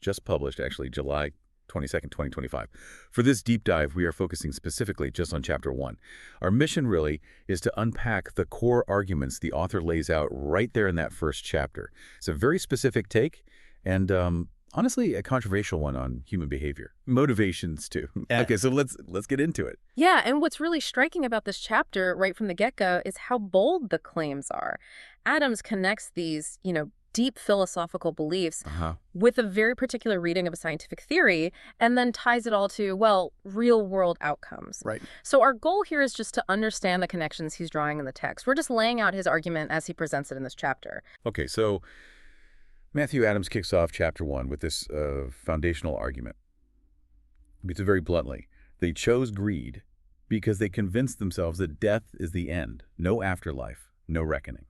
just published, actually, July 22nd, 2025. For this deep dive, we are focusing specifically just on Chapter 1. Our mission really is to unpack the core arguments the author lays out right there in that first chapter. It's a very specific take and honestly a controversial one on human behavior. Motivations too. Okay, so let's get into it. Yeah, and what's really striking about this chapter right from the get-go is how bold the claims are. Adams connects these, deep philosophical beliefs with a very particular reading of a scientific theory and then ties it all to, well, real-world outcomes. Right. So our goal here is just to understand the connections he's drawing in the text. We're just laying out his argument as he presents it in this chapter. Okay, so Matthew Adams kicks off Chapter 1 with this foundational argument. He puts it very bluntly. They chose greed because they convinced themselves that death is the end, no afterlife, no reckoning.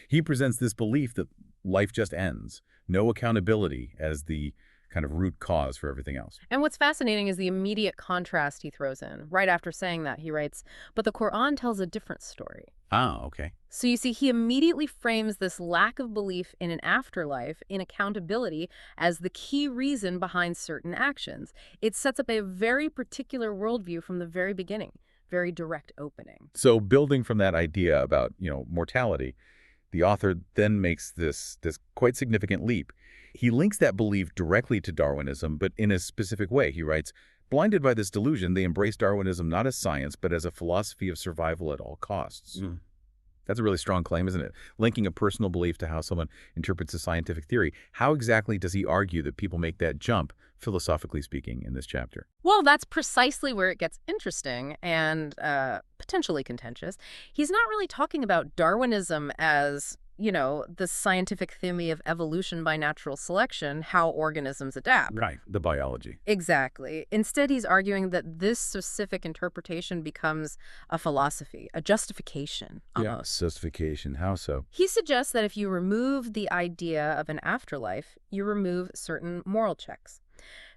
He presents this belief that life just ends, no accountability as the kind of root cause for everything else. And what's fascinating is the immediate contrast he throws in. Right after saying that, he writes, but the Quran tells a different story. Ah, okay. So you see, he immediately frames this lack of belief in an afterlife, in accountability, as the key reason behind certain actions. It sets up a very particular worldview from the very beginning, very direct opening. So building from that idea about, mortality, the author then makes this quite significant leap. He links that belief directly to Darwinism, but in a specific way. He writes, blinded by this delusion, they embrace Darwinism not as science, but as a philosophy of survival at all costs. That's a really strong claim, isn't it? Linking a personal belief to how someone interprets a scientific theory. How exactly does he argue that people make that jump, philosophically speaking, in this chapter? Well, that's precisely where it gets interesting and potentially contentious. He's not really talking about Darwinism as, the scientific theory of evolution by natural selection, how organisms adapt. Right, the biology. Exactly. Instead, he's arguing that this specific interpretation becomes a philosophy, a justification, almost. Yeah, justification. How so? He suggests that if you remove the idea of an afterlife, you remove certain moral checks.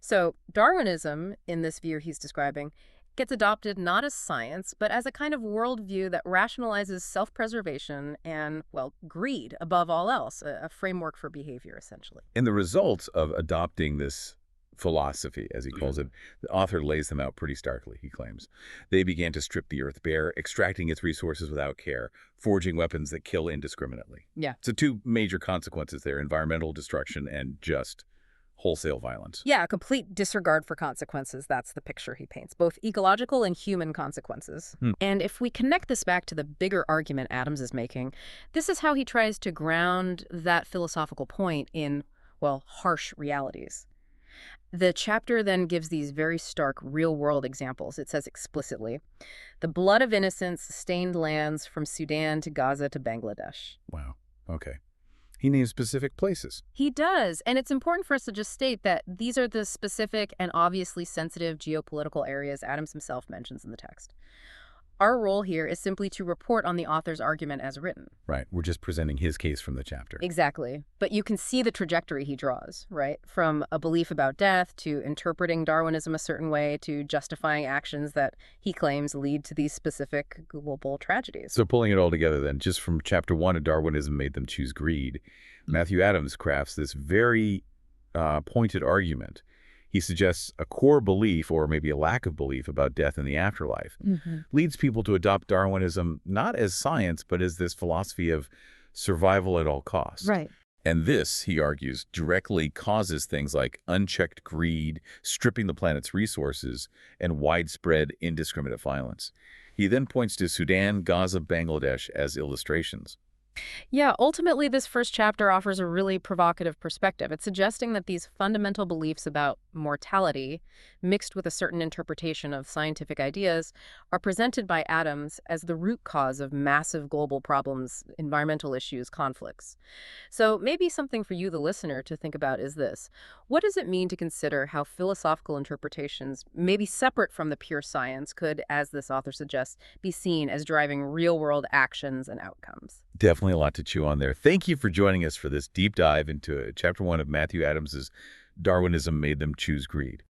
So Darwinism, in this view he's describing, gets adopted not as science, but as a kind of worldview that rationalizes self-preservation and, well, greed above all else, a framework for behavior, essentially. And the results of adopting this philosophy, as he calls it, the author lays them out pretty starkly, he claims. They began to strip the earth bare, extracting its resources without care, forging weapons that kill indiscriminately. Yeah. So two major consequences there, environmental destruction and just wholesale violence. Yeah, a complete disregard for consequences. That's the picture he paints, both ecological and human consequences. And if we connect this back to the bigger argument Adams is making, this is how he tries to ground that philosophical point in, well, harsh realities. The chapter then gives these very stark real-world examples. It says explicitly, the blood of innocents stained lands from Sudan to Gaza to Bangladesh. Wow. Okay. He names specific places. He does, and it's important for us to just state that these are the specific and obviously sensitive geopolitical areas Adams himself mentions in the text. Our role here is simply to report on the author's argument as written. Right. We're just presenting his case from the chapter. Exactly. But you can see the trajectory he draws, right? From a belief about death to interpreting Darwinism a certain way to justifying actions that he claims lead to these specific global tragedies. So pulling it all together then, just from Chapter 1 of Darwinism made them choose greed, Matthew Adams crafts this very pointed argument. He suggests a core belief, or maybe a lack of belief, about death and the afterlife leads people to adopt Darwinism not as science, but as this philosophy of survival at all costs. Right. And this, he argues, directly causes things like unchecked greed, stripping the planet's resources, and widespread indiscriminate violence. He then points to Sudan, Gaza, Bangladesh as illustrations. Yeah, ultimately, this first chapter offers a really provocative perspective. It's suggesting that these fundamental beliefs about mortality, mixed with a certain interpretation of scientific ideas, are presented by Adams as the root cause of massive global problems, environmental issues, conflicts. So maybe something for you, the listener, to think about is this. What does it mean to consider how philosophical interpretations, maybe separate from the pure science, could, as this author suggests, be seen as driving real-world actions and outcomes? Definitely a lot to chew on there. Thank you for joining us for this deep dive into Chapter 1 of Matthew Adams's Darwinism Made Them Choose Greed.